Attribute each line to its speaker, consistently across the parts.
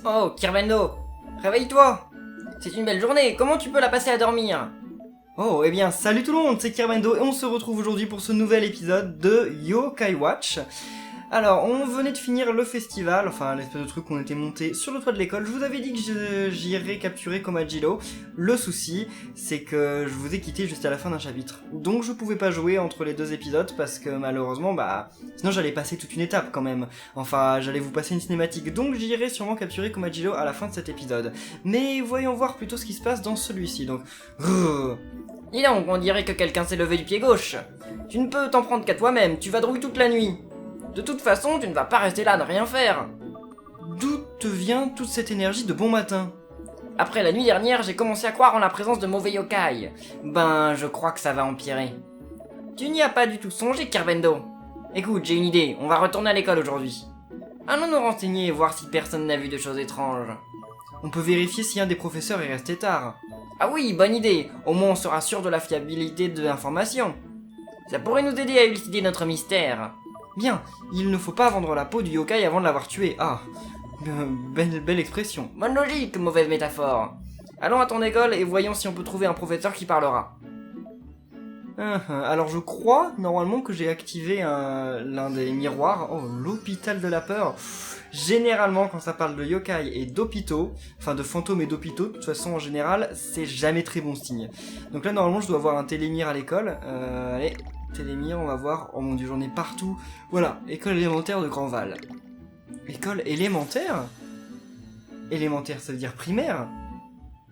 Speaker 1: Oh, Kirbendo, réveille-toi. C'est une belle journée, comment tu peux la passer à dormir?
Speaker 2: Oh, eh bien, salut tout le monde, c'est Kirbendo et on se retrouve aujourd'hui pour ce nouvel épisode de Yokai Watch. Alors, on venait de finir le festival, enfin l'espèce de truc qu'on était monté sur le toit de l'école. Je vous avais dit que j'irais capturer Komajiro. Le souci, c'est que je vous ai quitté juste à la fin d'un chapitre. Donc je pouvais pas jouer entre les deux épisodes parce que malheureusement, sinon j'allais passer toute une étape quand même. Enfin, j'allais vous passer une cinématique. Donc j'irai sûrement capturer Komajiro à la fin de cet épisode. Mais voyons voir plutôt ce qui se passe dans celui-ci. Donc,
Speaker 1: Dis donc, on dirait que quelqu'un s'est levé du pied gauche. Tu ne peux t'en prendre qu'à toi-même, tu vadrouilles toute la nuit. De toute façon, tu ne vas pas rester là à ne rien faire.
Speaker 2: D'où te vient toute cette énergie de bon matin?
Speaker 1: Après la nuit dernière, j'ai commencé à croire en la présence de mauvais yokai. Ben, je crois que ça va empirer. Tu n'y as pas du tout songé, Kirbendo. Écoute, j'ai une idée, on va retourner à l'école aujourd'hui. Allons nous renseigner et voir si personne n'a vu de choses étranges.
Speaker 2: On peut vérifier si un des professeurs est resté tard.
Speaker 1: Ah oui, bonne idée, au moins on sera sûr de la fiabilité de l'information. Ça pourrait nous aider à élucider notre mystère.
Speaker 2: Bien, il ne faut pas vendre la peau du yokai avant de l'avoir tué. Ah, belle expression.
Speaker 1: Bonne logique, mauvaise métaphore. Allons à ton école et voyons si on peut trouver un professeur qui parlera.
Speaker 2: Alors je crois, normalement, que j'ai activé l'un des miroirs. Oh, l'hôpital de la peur. Généralement, quand ça parle de yokai et d'hôpitaux, enfin de fantômes et d'hôpitaux, de toute façon, en général, c'est jamais très bon signe. Donc là, normalement, je dois avoir un télémire à l'école. Allez, télémire, on va voir. Oh mon dieu, j'en ai partout. Voilà, école élémentaire de Grandval. École élémentaire? Élémentaire, ça veut dire primaire?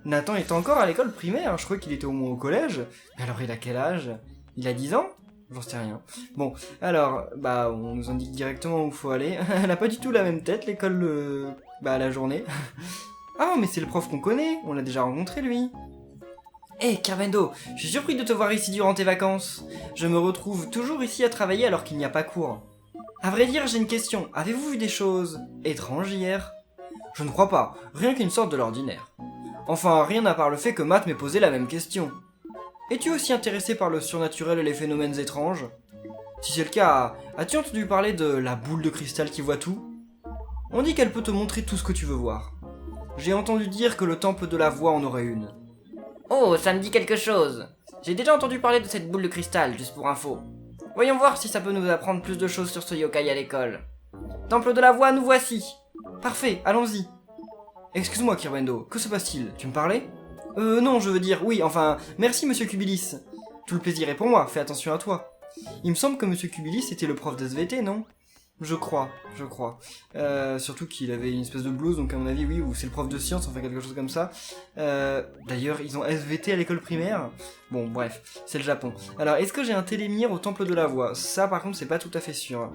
Speaker 2: Nathan est encore à l'école primaire, je crois qu'il était au moins au collège. Mais alors il a quel âge? Il a 10 ans? J'en sais rien. Bon, alors, on nous indique directement où il faut aller. Elle a pas du tout la même tête, l'école, la journée. Ah, mais c'est le prof qu'on connaît, on l'a déjà rencontré lui. Hé, Kirbendo, je suis surpris de te voir ici durant tes vacances. Je me retrouve toujours ici à travailler alors qu'il n'y a pas cours. À vrai dire, j'ai une question. Avez-vous vu des choses étranges hier? Je ne crois pas, rien qu'une sorte de l'ordinaire. Enfin, rien à part le fait que Matt m'ait posé la même question. Es-tu aussi intéressé par le surnaturel et les phénomènes étranges? Si c'est le cas, as-tu entendu parler de la boule de cristal qui voit tout? On dit qu'elle peut te montrer tout ce que tu veux voir. J'ai entendu dire que le temple de la voix en aurait une.
Speaker 1: Oh, ça me dit quelque chose. J'ai déjà entendu parler de cette boule de cristal, juste pour info. Voyons voir si ça peut nous apprendre plus de choses sur ce yokai à l'école. Temple de la voix, nous voici.
Speaker 2: Parfait, allons-y. Excuse-moi, Kirbendo, que se passe-t-il? Tu me parlais? Non, je veux dire, oui, enfin, merci Monsieur Kubilis. Tout le plaisir est pour moi, fais attention à toi. Il me semble que Monsieur Kubilis était le prof d'SVT, non? Je crois. Surtout qu'il avait une espèce de blouse, donc à mon avis, oui, ou c'est le prof de sciences, enfin quelque chose comme ça. D'ailleurs, ils ont SVT à l'école primaire. Bon, bref, c'est le Japon. Alors, est-ce que j'ai un télémire au temple de la voix? Ça, par contre, c'est pas tout à fait sûr.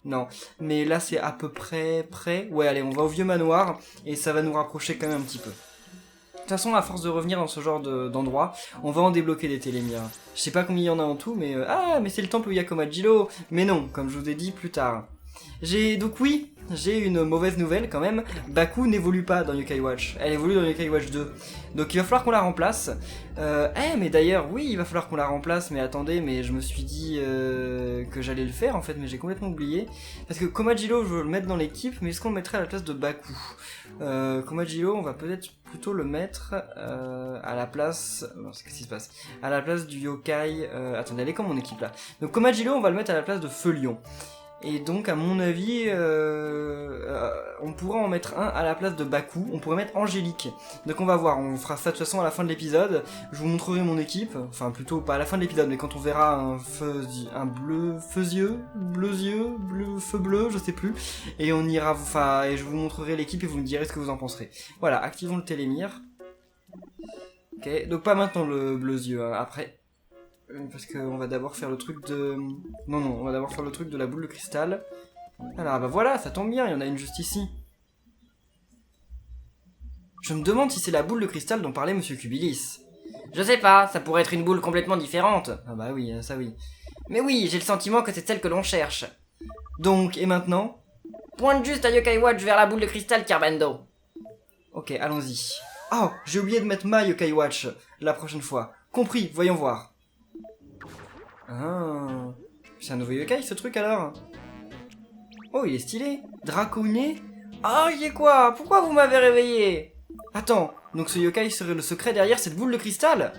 Speaker 2: Non, mais là c'est à peu près près. Ouais, allez, on va au vieux manoir et ça va nous rapprocher quand même un petit peu. De toute façon, à force de revenir dans ce genre d'endroit, on va en débloquer des télémires. Je sais pas combien il y en a en tout, mais... mais c'est le temple où il y a Komajiro. Mais non, comme je vous ai dit plus tard. J'ai une mauvaise nouvelle quand même. Baku n'évolue pas dans Yokai Watch. Elle évolue dans Yokai Watch 2. Donc il va falloir qu'on la remplace. Mais d'ailleurs, oui, il va falloir qu'on la remplace. Mais attendez, mais je me suis dit que j'allais le faire en fait, mais j'ai complètement oublié. Parce que Komajiro, je veux le mettre dans l'équipe, mais est-ce qu'on le mettrait à la place de Baku? Komajiro, on va peut-être plutôt le mettre à la place... Non, qu'est-ce qui se passe? À la place du yokai... Attendez, elle est comme mon équipe là. Donc Komajiro, on va le mettre à la place de Feu Lion. Et donc à mon avis, on pourra en mettre un à la place de Baku, on pourrait mettre Angélique. Donc on va voir, on fera ça de toute façon à la fin de l'épisode, je vous montrerai mon équipe, enfin plutôt pas à la fin de l'épisode, mais quand on verra un feu bleu, je sais plus, et on ira, et je vous montrerai l'équipe et vous me direz ce que vous en penserez. Voilà, activons le télémire. Ok, donc pas maintenant le bleu yeux, après. Parce qu'on va d'abord faire le truc de... Non, on va d'abord faire le truc de la boule de cristal. Alors, voilà, ça tombe bien, il y en a une juste ici. Je me demande si c'est la boule de cristal dont parlait Monsieur Kubilis.
Speaker 1: Je sais pas, ça pourrait être une boule complètement différente.
Speaker 2: Ah bah oui, ça oui.
Speaker 1: Mais oui, j'ai le sentiment que c'est celle que l'on cherche.
Speaker 2: Donc, et maintenant?
Speaker 1: Pointe juste à Yokai Watch vers la boule de cristal, Kirbendo.
Speaker 2: Ok, allons-y. Oh, j'ai oublié de mettre ma Yokai Watch la prochaine fois. Compris, voyons voir. Ah, c'est un nouveau yokai ce truc alors? Oh, il est stylé. Draconnier. Ah, il est quoi? Pourquoi vous m'avez réveillé? Attends, donc ce yokai serait le secret derrière cette boule de cristal?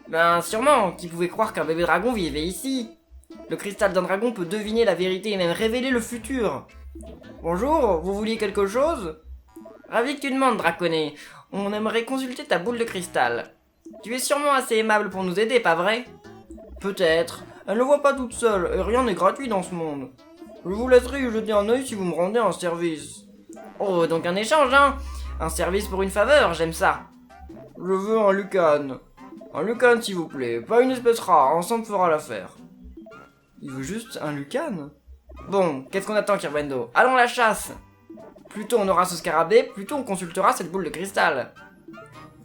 Speaker 1: Ben sûrement, qui pouvait croire qu'un bébé dragon vivait ici? Le cristal d'un dragon peut deviner la vérité et même révéler le futur. Bonjour, vous vouliez quelque chose? Ravi que tu demandes, Draconnet. On aimerait consulter ta boule de cristal. Tu es sûrement assez aimable pour nous aider, pas vrai?
Speaker 2: Peut-être. Elle ne voit pas toute seule, et rien n'est gratuit dans ce monde. Je vous laisserai y jeter un œil si vous me rendez un service.
Speaker 1: Oh, donc un échange, hein? Un service pour une faveur, j'aime ça.
Speaker 2: Je veux un Lucan. Un Lucan, s'il vous plaît. Pas une espèce rare, ensemble fera l'affaire. Il veut juste un Lucan?
Speaker 1: Bon, qu'est-ce qu'on attend, Kirbendo? Allons à la chasse! Plus tôt on aura ce scarabée, plus tôt on consultera cette boule de cristal.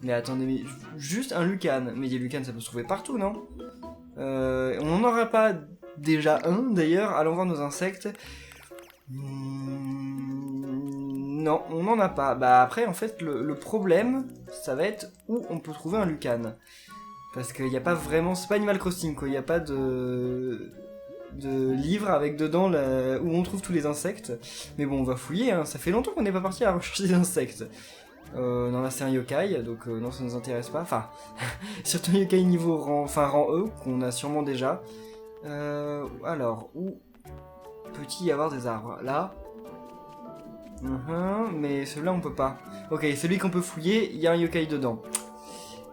Speaker 2: Mais attendez, mais juste un Lucan. Mais des Lucans, ça peut se trouver partout, non? On n'en aura pas déjà un, d'ailleurs. Allons voir nos insectes. Non, on n'en a pas. Bah après, en fait, le problème, ça va être où on peut trouver un Lucan. Parce qu'il n'y a pas vraiment... C'est pas Animal Crossing, quoi. Il n'y a pas de livre avec dedans où on trouve tous les insectes. Mais bon, on va fouiller, hein. Ça fait longtemps qu'on n'est pas parti à rechercher des insectes. Non, là c'est un yokai, donc non, ça nous intéresse pas. Enfin, surtout un yokai niveau rang E, qu'on a sûrement déjà. Alors, où peut-il y avoir des arbres? Là. Mais celui-là on peut pas. Ok, celui qu'on peut fouiller, il y a un yokai dedans.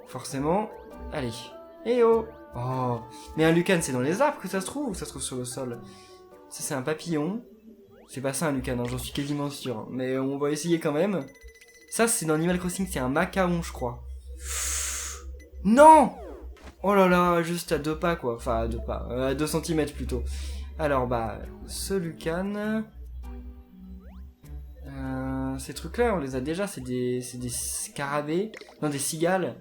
Speaker 2: Forcément. Allez. Eh oh! Oh! Mais un Lucan, c'est dans les arbres que ça se trouve, ou ça se trouve sur le sol? Ça, c'est un papillon. C'est pas ça un Lucan, hein, j'en suis quasiment sûr. Mais on va essayer quand même. Ça, c'est dans Animal Crossing, c'est un macaon, je crois. Non! Oh là là, juste à 2 pas, quoi. Enfin, à 2 pas. À 2 cm plutôt. Alors, bah, ce Lucan... ces trucs-là, on les a déjà. C'est des scarabées. Non, des cigales.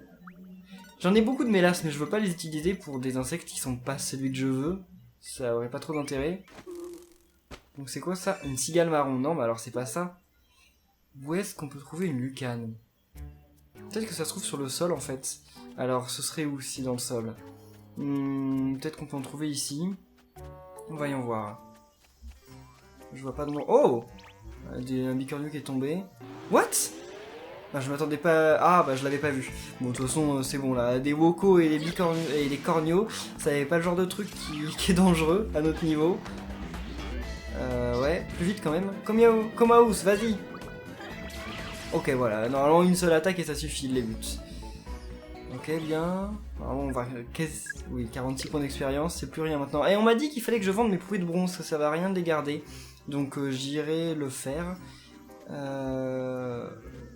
Speaker 2: J'en ai beaucoup de mélasses, mais je veux pas les utiliser pour des insectes qui sont pas celui que je veux. Ça aurait pas trop d'intérêt. Donc c'est quoi ça? Une cigale marron. Non, bah alors c'est pas ça. Où est-ce qu'on peut trouver une lucane? Peut-être que ça se trouve sur le sol en fait. Alors ce serait où si dans le sol? Peut-être qu'on peut en trouver ici. Voyons voir. Je vois pas de nom. Oh! Un bicornu qui est tombé. What? Ah, je m'attendais pas... Ah, bah je l'avais pas vu. Bon, de toute façon, c'est bon, là. Des wokos et des corneaux, ça n'est pas le genre de truc qui est dangereux, à notre niveau. Ouais, plus vite quand même. Comaus, vas-y. Ok, voilà. Normalement, une seule attaque et ça suffit, les buts. Ok, bien. Normalement, on va... Oui, 46 points d'expérience, c'est plus rien maintenant. Et on m'a dit qu'il fallait que je vende mes poupées de bronze, ça va rien de les garder. Donc, j'irai le faire.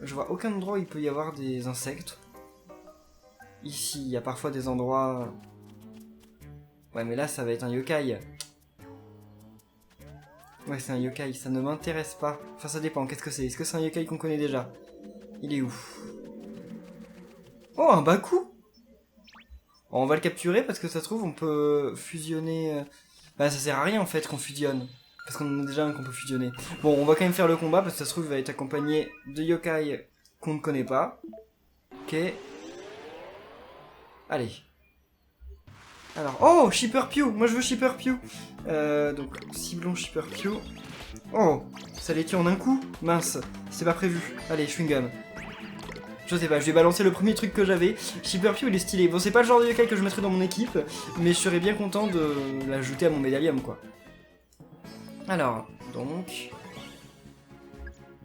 Speaker 2: Je vois aucun endroit où il peut y avoir des insectes. Ici, il y a parfois des endroits... Ouais, mais là, ça va être un yokai. Ouais, c'est un yokai, ça ne m'intéresse pas. Enfin, ça dépend, qu'est-ce que c'est? Est-ce que c'est un yokai qu'on connaît déjà? Il est où? Oh, un Baku! On va le capturer parce que ça se trouve, on peut fusionner... Bah, ça sert à rien, en fait, qu'on fusionne. Parce qu'on en a déjà un qu'on peut fusionner. Bon, on va quand même faire le combat, parce que ça se trouve, il va être accompagné de yokai qu'on ne connaît pas. Ok. Allez. Alors, oh, Shipper Pew. Moi, je veux Shipper Pew. Donc, ciblons Shipper Pew. Oh, ça les tue en un coup. Mince, c'est pas prévu. Allez, chewing gum. Je sais pas, je vais balancer le premier truc que j'avais. Shipper Pew, il est stylé. Bon, c'est pas le genre de yokai que je mettrais dans mon équipe, mais je serais bien content de l'ajouter à mon médaillum, quoi. Alors, donc...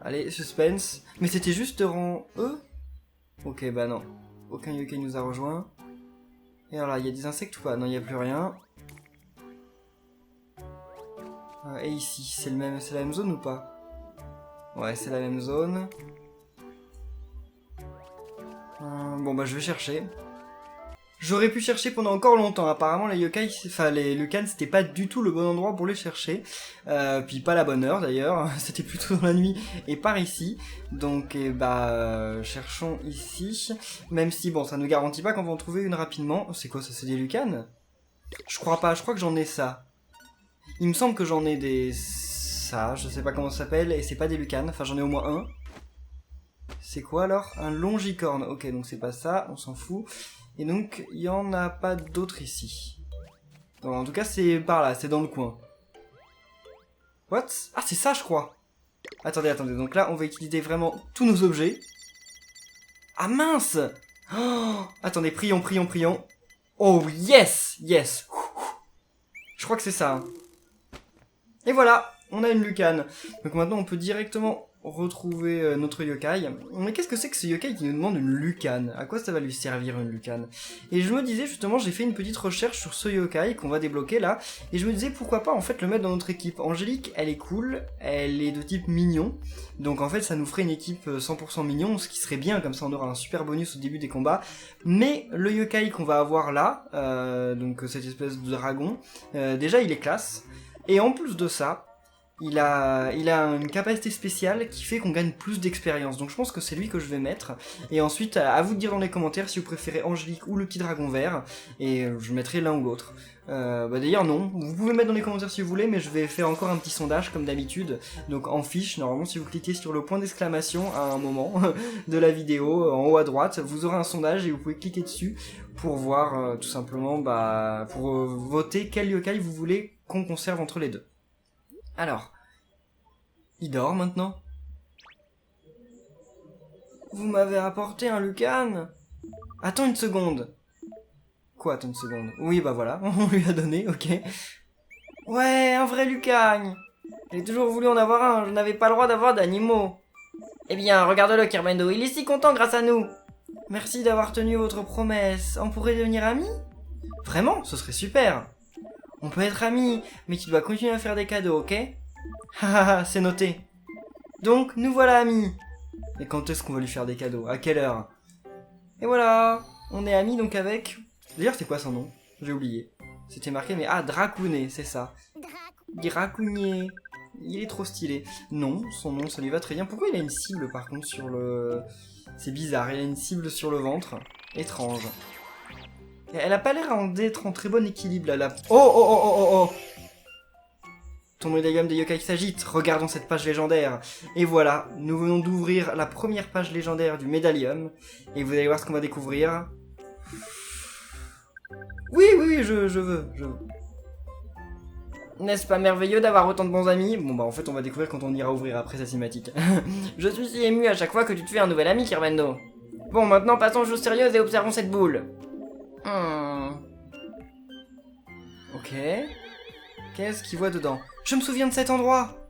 Speaker 2: Allez, suspense. Mais c'était juste rang E? Ok, bah non. Aucun yokai nous a rejoint. Et alors là, il y a des insectes ou pas? Non, il n'y a plus rien. Et ici, c'est la même zone ou pas? Ouais, c'est la même zone. Bon, bah je vais chercher. J'aurais pu chercher pendant encore longtemps. Apparemment, les yokai, enfin les Lucans, c'était pas du tout le bon endroit pour les chercher. Puis pas la bonne heure d'ailleurs. C'était plutôt dans la nuit et par ici. Donc, cherchons ici. Même si, bon, ça ne garantit pas qu'on va en trouver une rapidement. C'est quoi ça? C'est des Lucans? Je crois pas. Je crois que j'en ai ça. Il me semble que j'en ai des... Ça, je sais pas comment ça s'appelle. Et c'est pas des Lucans. Enfin, j'en ai au moins un. C'est quoi alors? Un longicorne. Ok, donc c'est pas ça. On s'en fout. Et donc, il n'y en a pas d'autres ici. Donc, en tout cas, c'est par là, c'est dans le coin. What? Ah, c'est ça, je crois. Attendez, donc là, on va utiliser vraiment tous nos objets. Ah mince! Oh, attendez, prions. Oh, yes! Je crois que c'est ça. Et voilà, on a une lucane. Donc maintenant, on peut directement retrouver notre yokai. Mais qu'est-ce que c'est que ce yokai qui nous demande une lucane? À quoi ça va lui servir une lucane? Et je me disais justement, j'ai fait une petite recherche sur ce yokai qu'on va débloquer là, et je me disais pourquoi pas en fait le mettre dans notre équipe. Angélique, elle est cool, elle est de type mignon, donc en fait ça nous ferait une équipe 100% mignon, ce qui serait bien, comme ça on aura un super bonus au début des combats. Mais le yokai qu'on va avoir là, donc cette espèce de dragon, déjà il est classe, et en plus de ça, il a une capacité spéciale qui fait qu'on gagne plus d'expérience. Donc je pense que c'est lui que je vais mettre. Et ensuite, à vous de dire dans les commentaires si vous préférez Angélique ou le petit dragon vert. Et je mettrai l'un ou l'autre. D'ailleurs non, vous pouvez mettre dans les commentaires si vous voulez, mais je vais faire encore un petit sondage comme d'habitude. Donc en fiche, normalement si vous cliquez sur le point d'exclamation à un moment de la vidéo, en haut à droite, vous aurez un sondage et vous pouvez cliquer dessus pour voir tout simplement, pour voter quel yokai vous voulez qu'on conserve entre les deux. Alors, il dort maintenant. Vous m'avez apporté un lucane. Attends une seconde. Quoi, attends une seconde? Oui, bah voilà, on lui a donné, ok. Ouais, un vrai lucane. J'ai toujours voulu en avoir un, je n'avais pas le droit d'avoir d'animaux. Eh bien, regarde-le, Kerbendo, il est si content grâce à nous. Merci d'avoir tenu votre promesse. On pourrait devenir amis? Vraiment, ce serait super. On peut être amis, mais tu dois continuer à faire des cadeaux, ok? Hahaha, c'est noté. Donc, nous voilà amis. Et quand est-ce qu'on va lui faire des cadeaux? À quelle heure? Et voilà, on est amis donc avec... D'ailleurs, c'est quoi son nom? J'ai oublié. C'était marqué, mais... Ah, Dracounet, c'est ça. Dracounet. Il est trop stylé. Non, son nom, ça lui va très bien. Pourquoi il a une cible, par contre, sur le... C'est bizarre, il a une cible sur le ventre. Étrange. Elle a pas l'air d'être en très bon équilibre, là. Oh. Ton médaillum des yokai s'agite. Regardons cette page légendaire. Et voilà, nous venons d'ouvrir la première page légendaire du médaillum. Et vous allez voir ce qu'on va découvrir. Oui, je veux. N'est-ce pas merveilleux d'avoir autant de bons amis? Bon en fait on va découvrir quand on ira ouvrir après sa cinématique. Je suis si ému à chaque fois que tu te fais un nouvel ami, Kerbendo. Bon, maintenant passons aux choses sérieuses et observons cette boule. Ok. Qu'est-ce qu'il voit dedans? Je me souviens de cet endroit.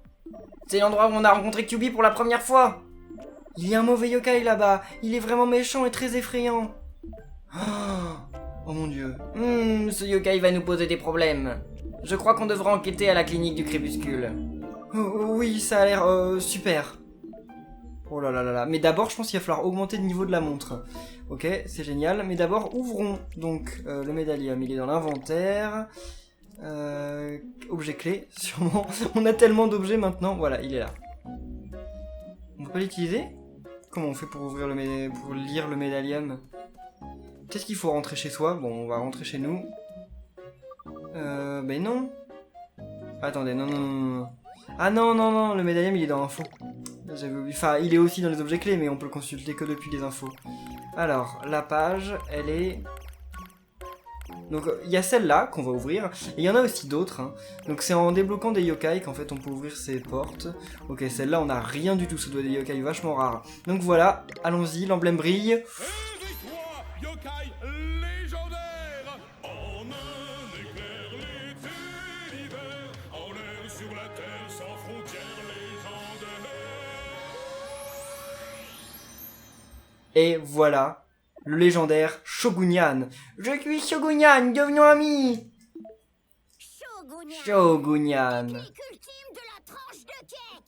Speaker 2: C'est l'endroit où on a rencontré Kyubi pour la première fois. Il y a un mauvais yokai là-bas. Il est vraiment méchant et très effrayant. Oh mon dieu. Ce yokai va nous poser des problèmes. Je crois qu'on devra enquêter à la clinique du crépuscule. Oui, ça a l'air super. Oh là là. Mais d'abord, je pense qu'il va falloir augmenter le niveau de la montre. Ok, c'est génial. Mais d'abord, ouvrons donc le médaillum. Il est dans l'inventaire. Objet clé, sûrement. On a tellement d'objets maintenant. Voilà, il est là. On peut pas l'utiliser? Comment on fait pour ouvrir pour lire le médaillum? Qu'est-ce qu'il faut rentrer chez soi? Bon, on va rentrer chez nous. Ben non. Attendez, non. Ah non, le médaillum il est dans info. J'avais oublié. Enfin, il est aussi dans les objets clés, mais on peut le consulter que depuis les infos. Alors, la page, elle est... Donc, il y a celle-là qu'on va ouvrir, et il y en a aussi d'autres. Hein. Donc, c'est en débloquant des yokai qu'en fait on peut ouvrir ces portes. Ok, celle-là, on n'a rien du tout, ça doit être des yokai vachement rares. Donc voilà, allons-y, l'emblème brille.
Speaker 3: Yokai légendaire, en un éclair les univers, en l'air sur la terre sans frontières légendaires.
Speaker 2: Et voilà, le légendaire Shogunyan. Je suis Shogunyan, devenons amis. Shogunyan.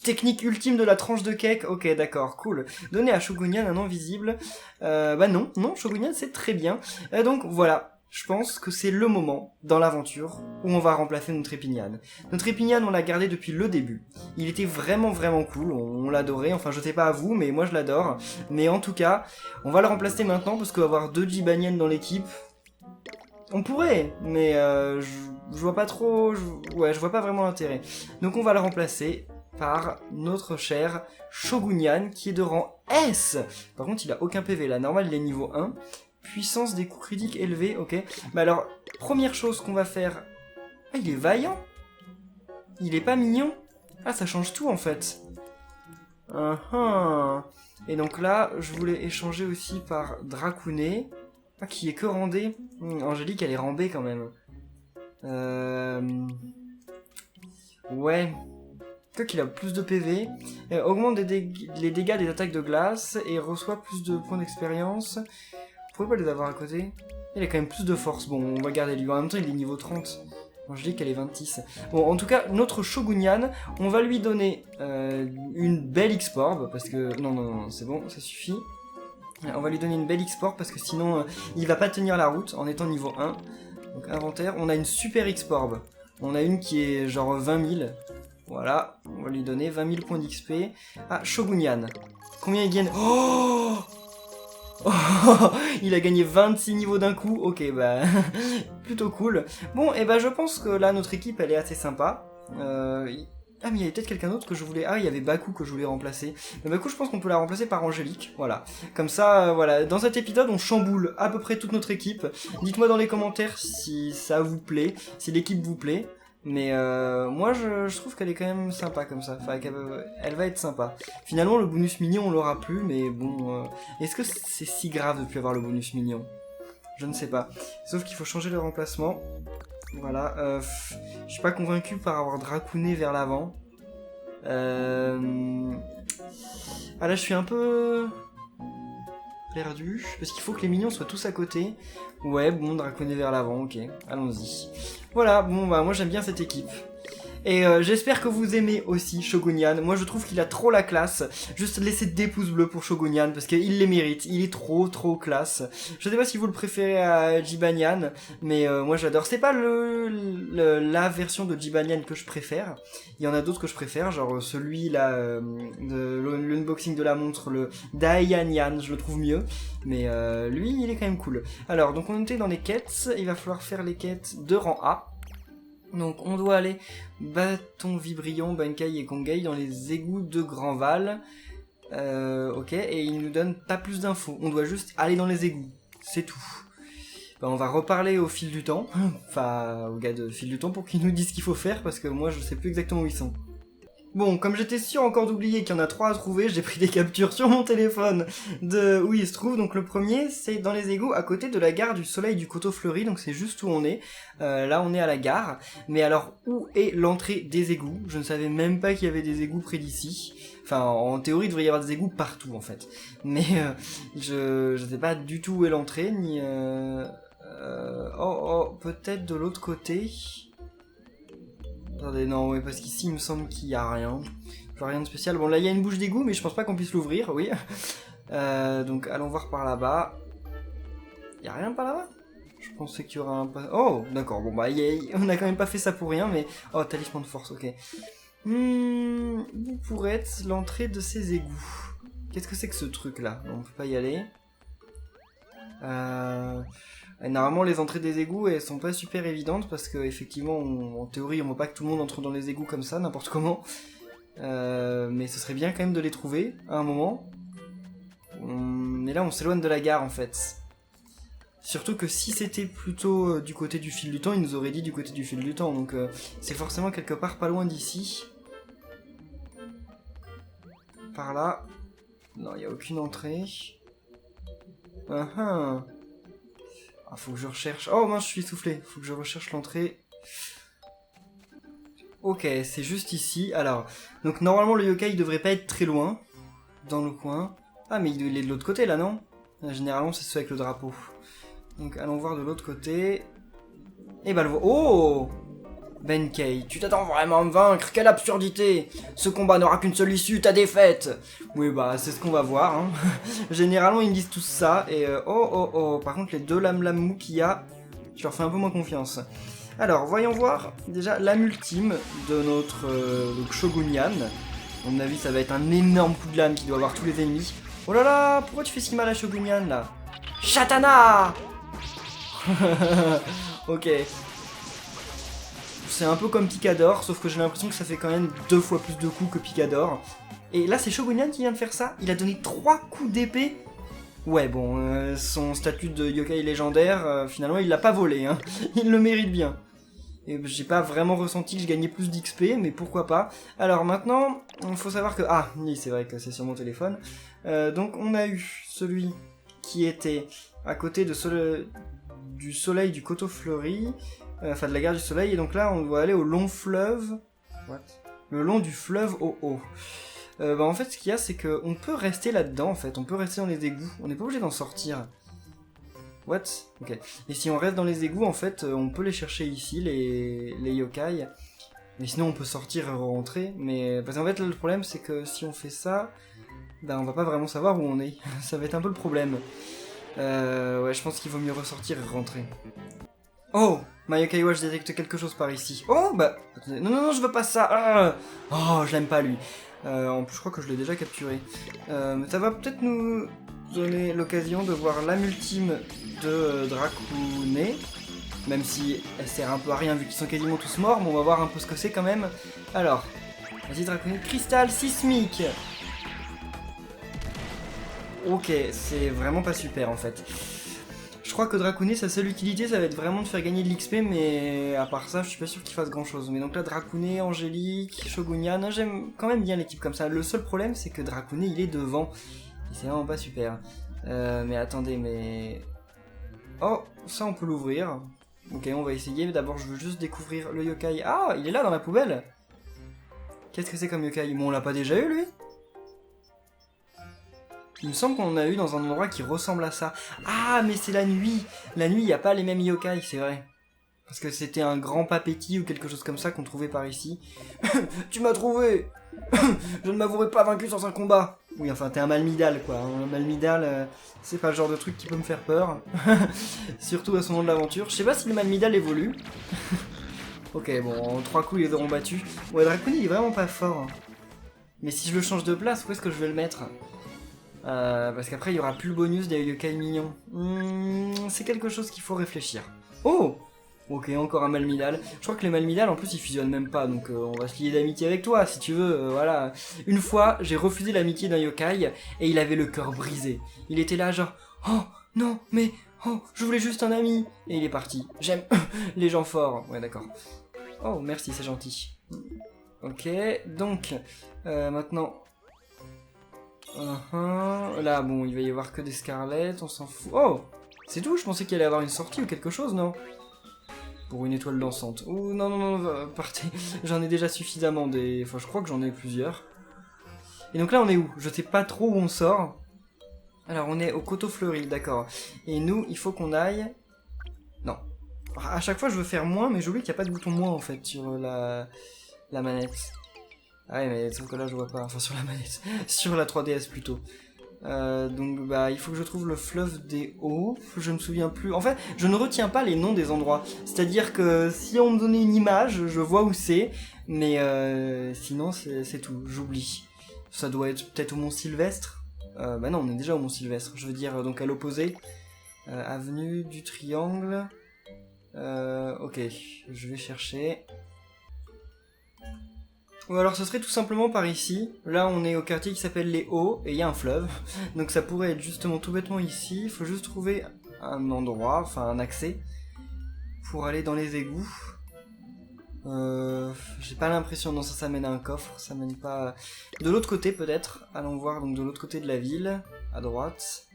Speaker 2: Technique ultime de la tranche de cake. Ok, d'accord, cool. Donner à Shogunyan un nom visible. Non, Shogunyan c'est très bien. Donc voilà, je pense que c'est le moment dans l'aventure où on va remplacer notre Épinyan. Notre Épinyan, on l'a gardé depuis le début. Il était vraiment cool, on l'adorait. Enfin, je sais pas à vous, mais moi je l'adore. Mais en tout cas, on va le remplacer maintenant parce qu'avoir 2 Jibanyan dans l'équipe... On pourrait, mais je vois pas trop... je vois pas vraiment l'intérêt. Donc on va le remplacer par notre cher Shogunyan qui est de rang S. Par contre, il a aucun PV. La normale, il est niveau 1. Puissance des coups critiques élevés, ok. Bah alors, première chose qu'on va faire... Ah, il est vaillant. Il est pas mignon. Ah, ça change tout en fait. Et donc là, je voulais échanger aussi par Dracounet. Ah, qui est que randé. Angélique, elle est rambée quand même. Ouais. Toi qu'il a plus de PV. Augmente les dégâts des attaques de glace et reçoit plus de points d'expérience. Vous pouvez pas les avoir à côté? Il a quand même plus de force. Bon, on va garder lui. En même temps, il est niveau 30. Angélique, elle est 26. Bon, en tout cas, notre Shogunyan, on va lui donner une belle X-Orb. Parce que... Non, c'est bon, ça suffit. On va lui donner une belle X-Orb parce que sinon, il va pas tenir la route en étant niveau 1. Donc, inventaire. On a une super X-Orb. On a une qui est genre 20 000. Voilà, on va lui donner 20 000 points d'XP. Ah, Shogunyan. Combien il gagne? Oh, il a gagné 26 niveaux d'un coup. Ok, bah, plutôt cool. Bon, et bah je pense que là, notre équipe, elle est assez sympa. Ah, mais il y avait peut-être quelqu'un d'autre que je voulais... Ah, il y avait Baku que je voulais remplacer. Mais Baku, je pense qu'on peut la remplacer par Angélique. Voilà. Comme ça, voilà. Dans cet épisode, on chamboule à peu près toute notre équipe. Dites-moi dans les commentaires si ça vous plaît, si l'équipe vous plaît. Mais moi je trouve qu'elle est quand même sympa comme ça, enfin elle va être sympa. Finalement le bonus mignon on l'aura plus, mais bon, est-ce que c'est si grave de plus avoir le bonus mignon? Je ne sais pas. Sauf qu'il faut changer le remplacement. Voilà, je suis pas convaincu par avoir Dracounet vers l'avant. Ah là je suis un peu perdu, parce qu'il faut que les mignons soient tous à côté. Ouais, bon, Dracounet vers l'avant, ok, allons-y. Voilà, bon, bah moi j'aime bien cette équipe. Et j'espère que vous aimez aussi Shogunyan. Moi je trouve qu'il a trop la classe. Juste laissez des pouces bleus pour Shogunyan parce qu'il les mérite. Il est trop classe. Je sais pas si vous le préférez à Jibanyan, mais moi j'adore. C'est pas la version de Jibanyan que je préfère. Il y en a d'autres que je préfère, genre celui-là de l'unboxing de la montre, le Daiyanyan, je le trouve mieux. Mais lui il est quand même cool. Alors donc on était dans les quêtes. Il va falloir faire les quêtes de rang A. Donc on doit aller Bâton Vibrion, Bankai et Kongai dans les égouts de Grandval. Ok, et il nous donne pas plus d'infos. On doit juste aller dans les égouts. C'est tout. Ben, on va reparler au fil du temps. Enfin, au gars de fil du temps pour qu'il nous dise ce qu'il faut faire parce que moi je sais plus exactement où ils sont. Bon, comme j'étais sûr encore d'oublier qu'il y en a 3 à trouver, j'ai pris des captures sur mon téléphone de où ils se trouvent. Donc le premier, c'est dans les égouts à côté de la gare du Soleil du Coteau Fleuri, donc c'est juste où on est. Là, on est à la gare. Mais alors, où est l'entrée des égouts? Je ne savais même pas qu'il y avait des égouts près d'ici. Enfin, en théorie, il devrait y avoir des égouts partout, en fait. Mais je sais pas du tout où est l'entrée, ni... peut-être de l'autre côté... Attendez, non, ouais, parce qu'ici, il me semble qu'il y a rien. Genre rien de spécial. Bon, là, il y a une bouche d'égout, mais je pense pas qu'on puisse l'ouvrir, oui. Donc, allons voir par là-bas. Il y a rien par là-bas? Je pensais qu'il y aurait un... Oh, d'accord, bon, bah, on a quand même pas fait ça pour rien, mais... Oh, talisman de force, ok. Où pourrait être l'entrée de ces égouts? Qu'est-ce que c'est que ce truc-là? On peut pas y aller. Normalement les entrées des égouts elles sont pas super évidentes parce que effectivement en théorie on veut pas que tout le monde entre dans les égouts comme ça n'importe comment, mais ce serait bien quand même de les trouver à un moment. Mais là on s'éloigne de la gare en fait. Surtout que si c'était plutôt du côté du fil du temps, il nous aurait dit du côté du fil du temps, donc c'est forcément quelque part pas loin d'ici. Par là. Non, il n'y a aucune entrée. Faut que je recherche... Oh mince, je suis essoufflé. Faut que je recherche l'entrée. Ok, c'est juste ici. Alors, donc normalement le yokai il devrait pas être très loin. Dans le coin. Ah mais il est de l'autre côté là, non? Généralement c'est ceux avec le drapeau. Donc allons voir de l'autre côté. Et bah le... Oh Benkei, tu t'attends vraiment à me vaincre? Quelle absurdité! Ce combat n'aura qu'une seule issue, ta défaite! Oui, bah, c'est ce qu'on va voir, hein. Généralement, ils me disent tous ça, et par contre, les deux lames qu'il y a, je leur fais un peu moins confiance. Alors, voyons voir, déjà, l'âme ultime de notre Shogunyan. À mon avis, ça va être un énorme coup de lame qui doit avoir tous les ennemis. Oh là là, pourquoi tu fais si mal à Shogunyan, là? Shatana! Ok. C'est un peu comme Picador, sauf que j'ai l'impression que ça fait quand même 2 fois plus de coups que Picador. Et là, c'est Shogunyan qui vient de faire ça. Il a donné 3 coups d'épée. Ouais, bon, son statut de yokai légendaire, finalement, il l'a pas volé, hein. Il le mérite bien. Et j'ai pas vraiment ressenti que je gagnais plus d'XP, mais pourquoi pas. Alors maintenant, il faut savoir que... Ah, oui, c'est vrai que c'est sur mon téléphone. Donc on a eu celui qui était à côté du soleil du coteau fleuri, enfin de la gare du soleil, et donc là on doit aller au long fleuve... What? Le long du fleuve au haut. En fait, ce qu'il y a, c'est qu'on peut rester là-dedans, en fait. On peut rester dans les égouts. On n'est pas obligé d'en sortir. What? Ok. Et si on reste dans les égouts, en fait, on peut les chercher ici, les yokai. Mais sinon, on peut sortir et rentrer. Mais parce qu'en fait, là, le problème, c'est que si on fait ça, ben, on va pas vraiment savoir où on est. Ça va être un peu le problème. Ouais, je pense qu'il vaut mieux ressortir et rentrer. Oh! Ma yokai watch détecte quelque chose par ici. Oh, bah... Non, non, non, je veux pas ça. Ah, oh, je l'aime pas, lui. En plus, je crois que je l'ai déjà capturé. Ça va peut-être nous donner l'occasion de voir l'âme ultime de Dracounet. Même si elle sert un peu à rien vu qu'ils sont quasiment tous morts, mais on va voir un peu ce que c'est quand même. Alors, vas-y Dracounet, cristal sismique. Ok, c'est vraiment pas super en fait. Je crois que Dracounet, sa seule utilité, ça va être vraiment de faire gagner de l'XP, mais à part ça, je suis pas sûr qu'il fasse grand chose. Mais donc là, Dracounet, Angélique, Shogunia, non, j'aime quand même bien l'équipe comme ça. Le seul problème, c'est que Dracounet, il est devant. Et c'est vraiment pas super. Mais attendez, mais... Oh, ça on peut l'ouvrir. Ok, on va essayer, mais d'abord je veux juste découvrir le yokai. Ah, il est là dans la poubelle. Qu'est-ce que c'est comme yokai? Bon, on l'a pas déjà eu, lui? Il me semble qu'on en a eu dans un endroit qui ressemble à ça. Ah, mais c'est la nuit. La nuit, il n'y a pas les mêmes yokai, c'est vrai. Parce que c'était un grand papéti ou quelque chose comme ça qu'on trouvait par ici. Tu m'as trouvé. Je ne m'avouerai pas vaincu sans un combat. Oui, enfin, t'es un Malmidal, quoi. Un Malmidal, c'est pas le genre de truc qui peut me faire peur. Surtout à ce moment de l'aventure. Je sais pas si le Malmidal évolue. Ok, bon, en 3 coups, ils les auront battus. Ouais, Dracounet, il est vraiment pas fort. Mais si je le change de place, où est-ce que je vais le mettre? Parce qu'après il y aura plus le bonus des yokai mignons. C'est quelque chose qu'il faut réfléchir. Oh! Ok, encore un Malmidal. Je crois que les Malmidal en plus ils fusionnent même pas, donc on va se lier d'amitié avec toi si tu veux, voilà. Une fois, j'ai refusé l'amitié d'un yokai et il avait le cœur brisé. Il était là genre, oh non, mais oh, je voulais juste un ami. Et il est parti. J'aime les gens forts. Ouais, d'accord. Oh, merci, c'est gentil. Ok, donc, maintenant... Là, bon, il va y avoir que des Scarlett, on s'en fout. Oh! C'est tout, je pensais qu'il allait y avoir une sortie ou quelque chose, non? Pour une étoile dansante. Oh, non, non, non, partez. J'en ai déjà suffisamment des... Enfin, je crois que j'en ai plusieurs. Et donc là, on est où? Je sais pas trop où on sort. Alors, on est au coteau fleuri, d'accord. Et nous, il faut qu'on aille... Non. À chaque fois, je veux faire moins, mais j'oublie qu'il n'y a pas de bouton moins, en fait, sur la manette. Ah ouais, mais sauf que là je vois pas, enfin sur la manette, sur la 3DS plutôt. Donc bah il faut que je trouve le fleuve des Hauts, je me souviens plus. En fait, je ne retiens pas les noms des endroits. C'est-à-dire que si on me donnait une image, je vois où c'est, mais sinon c'est tout, j'oublie. Ça doit être peut-être au Mont Sylvestre. Bah non, on est déjà au Mont Sylvestre, je veux dire donc à l'opposé. Avenue du Triangle. Ok, je vais chercher... Ou alors ce serait tout simplement par ici. Là on est au quartier qui s'appelle les Hauts et il y a un fleuve. Donc ça pourrait être justement tout bêtement ici. Il faut juste trouver un endroit, enfin un accès pour aller dans les égouts. J'ai pas l'impression, non, ça mène à un coffre, ça mène pas... De l'autre côté peut-être, allons voir donc de l'autre côté de la ville, à droite.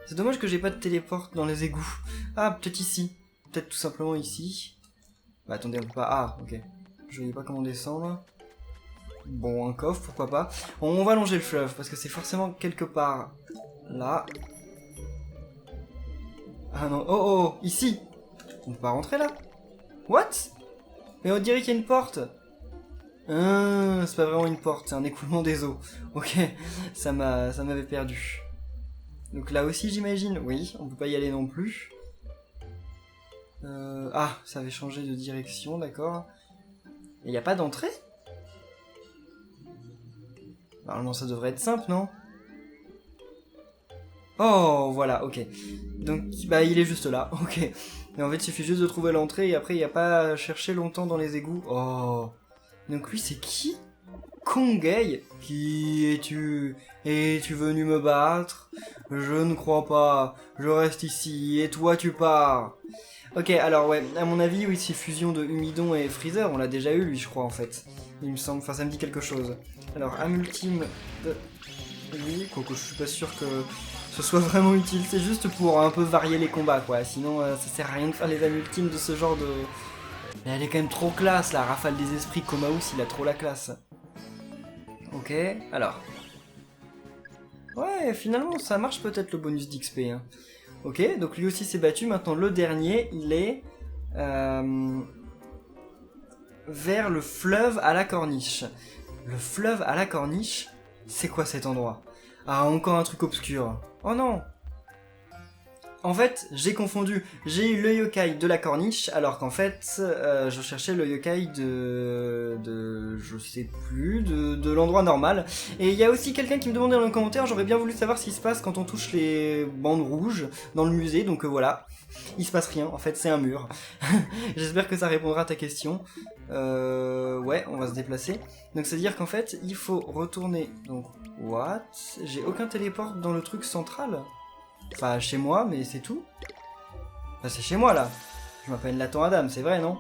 Speaker 2: C'est dommage que j'ai pas de téléporte dans les égouts. Ah, peut-être ici, peut-être tout simplement ici. Bah attendez, on peut pas... Ah, ok. Je voyais pas comment descendre. Bon, un coffre, pourquoi pas. On va longer le fleuve, parce que c'est forcément quelque part là. Ah non, oh, ici. On peut pas rentrer là? What? Mais on dirait qu'il y a une porte. C'est pas vraiment une porte, c'est un écoulement des eaux. Ok, ça m'avait perdu. Donc là aussi j'imagine, oui, on peut pas y aller non plus. Ah, ça avait changé de direction, d'accord. Il n'y a pas d'entrée? Normalement ça devrait être simple, non? Oh, voilà, ok. Donc, bah il est juste là, ok. Et en fait il suffit juste de trouver l'entrée et après il n'y a pas à chercher longtemps dans les égouts. Oh. Donc lui c'est qui? Kongei? Qui es-tu? Es-tu venu me battre? Je ne crois pas. Je reste ici et toi tu pars. Ok, alors ouais, à mon avis, oui, c'est fusion de Humidon et Freezer, on l'a déjà eu lui, je crois en fait. Il me semble, enfin ça me dit quelque chose. Alors, âme ultime de lui, quoique je suis pas sûr que ce soit vraiment utile, c'est juste pour un peu varier les combats quoi, sinon ça sert à rien de faire les âmes ultimes de ce genre de... Mais elle est quand même trop classe la rafale des esprits, Komaus il a trop la classe. Ok, alors... Ouais, finalement ça marche peut-être le bonus d'XP. Hein. Ok, donc lui aussi s'est battu, maintenant le dernier, il est... vers le fleuve à la corniche. Le fleuve à la corniche, c'est quoi cet endroit? Ah, encore un truc obscur. Oh non! En fait, j'ai confondu. J'ai eu le yokai de la corniche, alors qu'en fait, je cherchais le yokai je sais plus, de l'endroit normal. Et il y a aussi quelqu'un qui me demandait dans le commentaire, j'aurais bien voulu savoir ce qui se passe quand on touche les bandes rouges dans le musée, donc voilà. Il se passe rien, en fait, c'est un mur. J'espère que ça répondra à ta question. Ouais, on va se déplacer. Donc, c'est-à-dire qu'en fait, il faut retourner. Donc, what? J'ai aucun téléport dans le truc central? Enfin, chez moi, mais c'est tout. Enfin, c'est chez moi, là. Je m'appelle Nathan Adam, c'est vrai, non?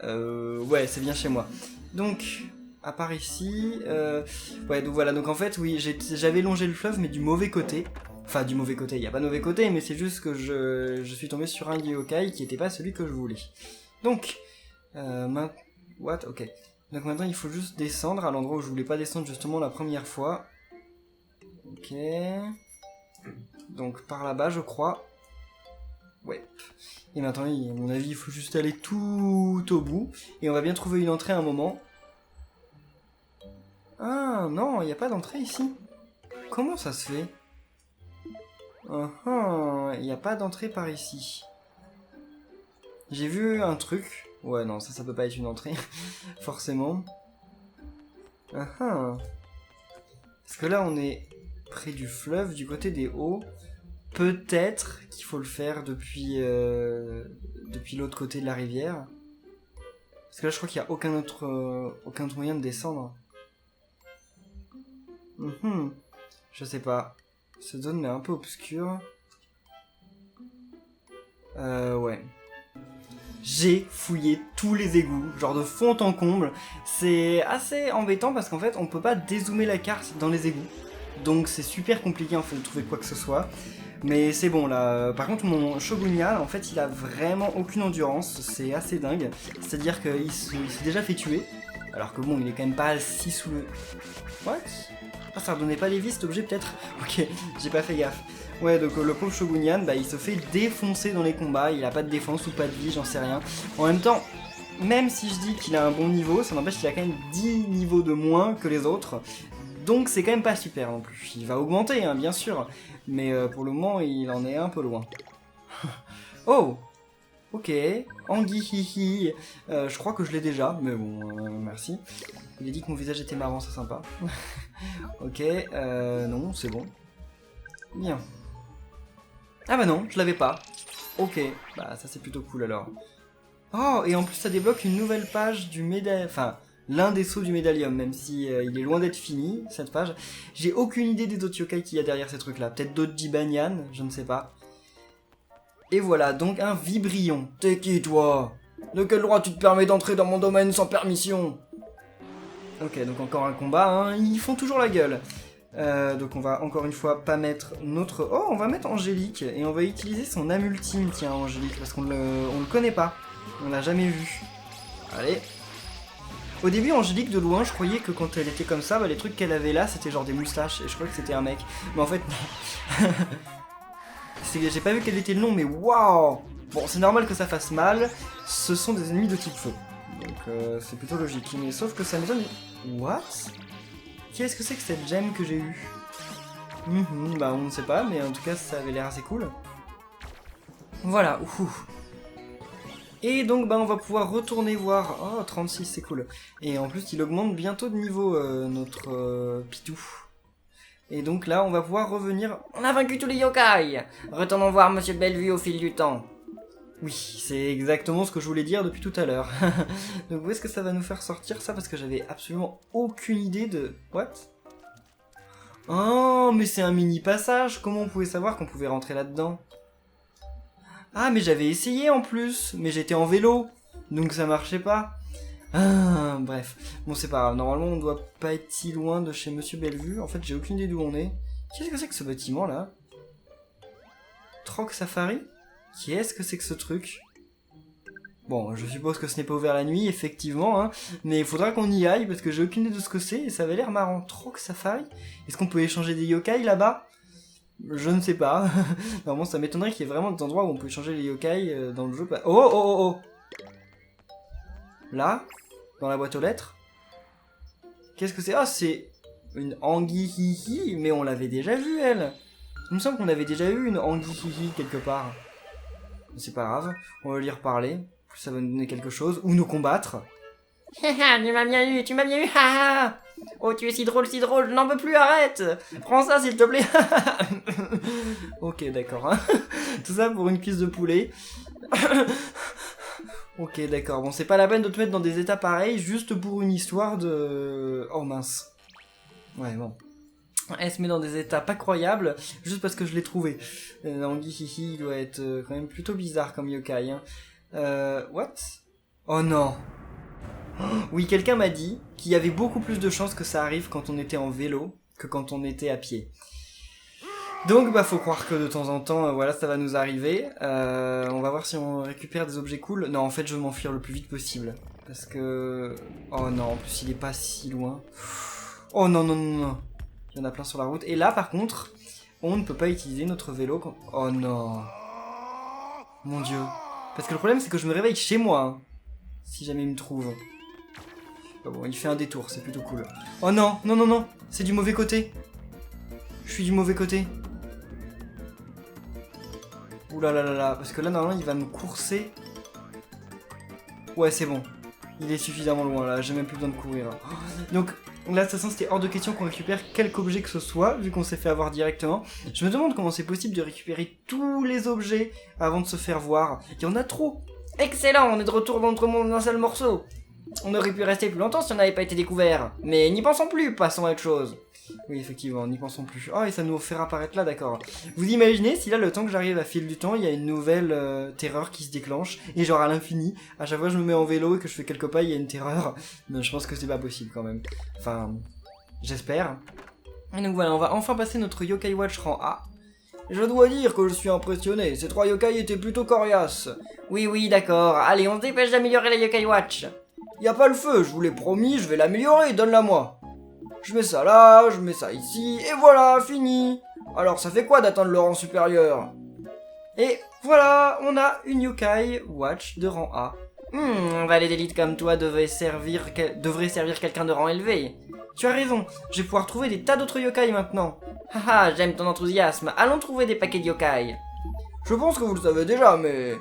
Speaker 2: Ouais, c'est bien chez moi. Donc, à part ici... Ouais, donc voilà. Donc, en fait, oui, j'avais longé le fleuve, mais du mauvais côté. Enfin, du mauvais côté. Il n'y a pas de mauvais côté, mais c'est juste que je suis tombé sur un yokai qui n'était pas celui que je voulais. Donc, what? Ok. Donc, maintenant, il faut juste descendre à l'endroit où je voulais pas descendre, justement, la première fois. Ok... Donc par là-bas, je crois. Ouais. Et maintenant, à mon avis, il faut juste aller tout au bout. Et on va bien trouver une entrée à un moment. Ah non, il n'y a pas d'entrée ici. Comment ça se fait? Il n'y a pas d'entrée par ici. J'ai vu un truc. Ouais, non, ça peut pas être une entrée. Forcément. Parce que là, on est... près du fleuve, du côté des hauts. Peut-être qu'il faut le faire depuis l'autre côté de la rivière. Parce que là, je crois qu'il n'y a aucun autre moyen de descendre. Je sais pas. Cette zone m'est un peu obscure. Ouais. J'ai fouillé tous les égouts, genre de fond en comble. C'est assez embêtant parce qu'en fait, on peut pas dézoomer la carte dans les égouts. Donc c'est super compliqué en fait de trouver quoi que ce soit. Mais c'est bon là. Par contre mon Shogunyan en fait il a vraiment aucune endurance. C'est assez dingue. C'est-à-dire qu'il s'est déjà fait tuer. Alors que bon il est quand même pas si sous le... What? Ah ça redonnait pas les vies cet objet peut-être? Ok, j'ai pas fait gaffe. Ouais donc le pauvre Shogunyan bah il se fait défoncer dans les combats. Il a pas de défense ou pas de vie, j'en sais rien. En même temps... Même si je dis qu'il a un bon niveau, ça n'empêche qu'il a quand même 10 niveaux de moins que les autres. Donc c'est quand même pas super non plus. Il va augmenter, hein, bien sûr. Mais pour le moment, il en est un peu loin. Oh! Ok. Anguihihi. Je crois que je l'ai déjà, mais bon, merci. Il a dit que mon visage était marrant, c'est sympa. Ok, non, c'est bon. Bien. Ah bah non, je l'avais pas. Ok, bah ça c'est plutôt cool alors. Oh, et en plus ça débloque une nouvelle page du médaille... Enfin... L'un des sauts du médaillum, même si il est loin d'être fini, cette page. J'ai aucune idée des autres yokai qu'il y a derrière ces trucs-là. Peut-être d'autres Jibanyan, je ne sais pas. Et voilà, donc un Vibrion. T'es qui, toi? De quel droit tu te permets d'entrer dans mon domaine sans permission? Ok, donc encore un combat, hein. Ils font toujours la gueule. Donc on va encore une fois pas mettre notre... Oh, on va mettre Angélique, et on va utiliser son âme ultime, tiens, Angélique, parce qu'on le connaît pas. On l'a jamais vu. Allez. Au début, Angélique, de loin, je croyais que quand elle était comme ça, bah, les trucs qu'elle avait là, c'était genre des moustaches, et je croyais que c'était un mec. Mais en fait, non. J'ai pas vu quel était le nom, mais waouh! Bon, c'est normal que ça fasse mal, ce sont des ennemis de type feu. Donc c'est plutôt logique. Mais sauf que ça m'étonne... What? Qu'est-ce que c'est que cette gemme que j'ai eue? Bah on ne sait pas, mais en tout cas ça avait l'air assez cool. Voilà, ouh. Et donc bah on va pouvoir retourner voir... Oh 36 c'est cool. Et en plus il augmente bientôt de niveau notre Pitou. Et donc là on va pouvoir revenir...
Speaker 1: On a vaincu tous les yokai. Retournons voir Monsieur Bellevue au fil du temps.
Speaker 2: Oui, c'est exactement ce que je voulais dire depuis tout à l'heure. Donc où est-ce que ça va nous faire sortir ça? Parce que j'avais absolument aucune idée de... What? Oh mais c'est un mini passage. Comment on pouvait savoir qu'on pouvait rentrer là-dedans? Ah, mais j'avais essayé en plus, mais j'étais en vélo, donc ça marchait pas. Ah, bref, bon c'est pas grave, normalement on doit pas être si loin de chez Monsieur Bellevue. En fait j'ai aucune idée d'où on est. Qu'est-ce que c'est que ce bâtiment là? Troc Safari? Qu'est-ce que c'est que ce truc? Bon, je suppose que ce n'est pas ouvert la nuit, effectivement, hein, mais il faudra qu'on y aille parce que j'ai aucune idée de ce que c'est et ça avait l'air marrant. Troc Safari? Est-ce qu'on peut échanger des yokai là-bas? Je ne sais pas. Normalement ça m'étonnerait qu'il y ait vraiment des endroits où on peut échanger les yokai dans le jeu. Oh oh oh oh! Là? Dans la boîte aux lettres. Qu'est-ce que c'est? Ah, c'est une anguille, mais on l'avait déjà vue, elle. Il me semble qu'on avait déjà eu une anguille quelque part. C'est pas grave, on va lui reparler. Ça va nous donner quelque chose, ou nous combattre.
Speaker 1: Tu m'as bien eu, tu m'as bien eu, haha. Oh, tu es si drôle, je n'en peux plus, arrête. Prends ça, s'il te plaît.
Speaker 2: Ok, d'accord. Hein. Tout ça pour une cuisse de poulet. Ok, d'accord. Bon, c'est pas la peine de te mettre dans des états pareils, juste pour une histoire de... Oh mince. Ouais, bon. Elle se met dans des états pas croyables, juste parce que je l'ai trouvé. Anguille, il doit être quand même plutôt bizarre comme yokai. Hein. What? Oh non. Oui, quelqu'un m'a dit qu'il y avait beaucoup plus de chances que ça arrive quand on était en vélo que quand on était à pied. Donc bah faut croire que de temps en temps, voilà, ça va nous arriver. On va voir si on récupère des objets cool. Non, en fait, je veux m'enfuir le plus vite possible. Parce que... Oh non, en plus il est pas si loin. Oh non, non, non, non. Il y en a plein sur la route. Et là, par contre, on ne peut pas utiliser notre vélo quand... Oh non. Mon dieu. Parce que le problème, c'est que je me réveille chez moi. Hein, si jamais il me trouve. Bon, il fait un détour, c'est plutôt cool. Oh non, non, non, non. C'est du mauvais côté. Je suis du mauvais côté. Ouh là là là là, parce que là normalement il va me courser. Ouais, c'est bon. Il est suffisamment loin là, j'ai même plus besoin de courir. Donc là de toute façon c'était hors de question qu'on récupère quelque objet que ce soit, vu qu'on s'est fait avoir directement. Je me demande comment c'est possible de récupérer tous les objets avant de se faire voir. Il y en a trop.
Speaker 1: Excellent, on est de retour dans notre monde d'un seul morceau. On aurait pu rester plus longtemps si on n'avait pas été découvert. Mais n'y pensons plus, passons à autre chose. Oui, effectivement, n'y pensons plus. Ah, et ça nous fait apparaître là, d'accord. Vous imaginez si là, le temps que j'arrive à fil du temps, il y a une nouvelle terreur qui se déclenche, et genre à l'infini, à chaque fois que je me mets en vélo et que je fais quelques pas, il y a une terreur. Mais je pense que c'est pas possible quand même. Enfin, j'espère. Et donc voilà, on va enfin passer notre Yokai Watch rang A. Je dois dire que je suis impressionné, ces 3 yokai étaient plutôt coriaces. Oui, oui, d'accord. Allez, on se dépêche d'améliorer la Yokai Watch.
Speaker 2: Y a pas le feu, je vous l'ai promis, je vais l'améliorer, donne-la moi. Je mets ça là, je mets ça ici, et voilà, fini. Alors ça fait quoi d'atteindre le rang supérieur? Et voilà, on a une Yokai Watch de rang A.
Speaker 1: Un valet d'élite comme toi devrait servir quelqu'un de rang élevé.
Speaker 2: Tu as raison, je vais pouvoir trouver des tas d'autres yokai maintenant.
Speaker 1: Haha, j'aime ton enthousiasme, allons trouver des paquets de yokai.
Speaker 2: Je pense que vous le savez déjà, mais...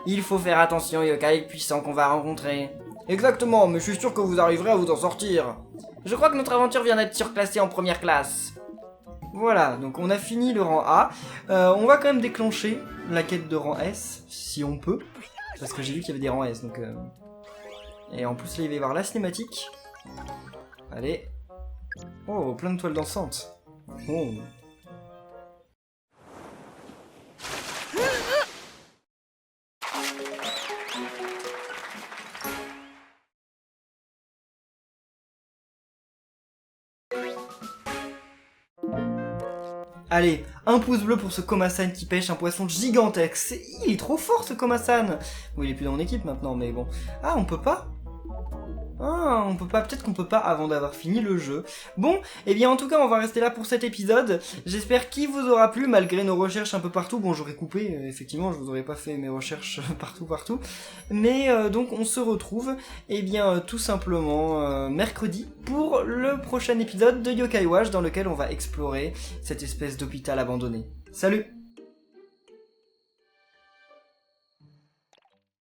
Speaker 1: Il faut faire attention aux yokai puissants qu'on va rencontrer.
Speaker 2: Exactement, mais je suis sûr que vous arriverez à vous en sortir.
Speaker 1: Je crois que notre aventure vient d'être surclassée en première classe.
Speaker 2: Voilà, donc on a fini le rang A. On va quand même déclencher la quête de rang S, si on peut. Parce que j'ai vu qu'il y avait des rangs S, donc... Et en plus là, il va y avoir la cinématique. Allez. Oh, plein de toiles dansantes. Oh. Allez, un pouce bleu pour ce Komasan qui pêche un poisson gigantesque. Il est trop fort ce Komasan. Bon, il est plus dans mon équipe maintenant, mais bon. Ah, on peut pas? Ah, on peut pas, peut-être qu'on peut pas avant d'avoir fini le jeu. Bon, et bien en tout cas on va rester là pour cet épisode. J'espère qu'il vous aura plu malgré nos recherches un peu partout. Bon, j'aurais coupé, effectivement, je vous aurais pas fait mes recherches partout. Mais donc on se retrouve, et bien tout simplement mercredi pour le prochain épisode de Yokai Watch dans lequel on va explorer cette espèce d'hôpital abandonné. Salut!